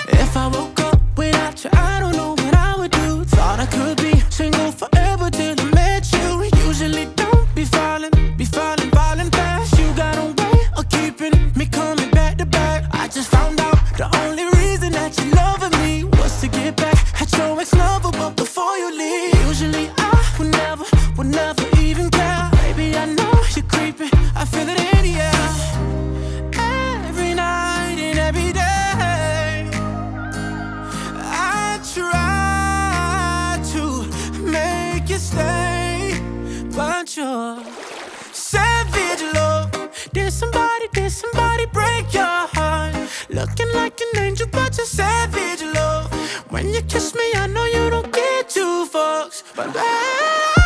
If I woke up without you, I don't know what I would do. Thought I could be single forever till I met you. Usually don't be falling fast. You got a way of keeping me coming back to back. I just found out the only reason that you loving me was to get back at your ex-lover, but before you leave, usually I would never even care. Baby, I know you're creeping, I feel it in the air. Every night and every day, I try to make you stay, but you're savage love. Did somebody break your heart? Looking like an angel, but you're savage love. When you kiss me, I know you don't get two fucks, but babe,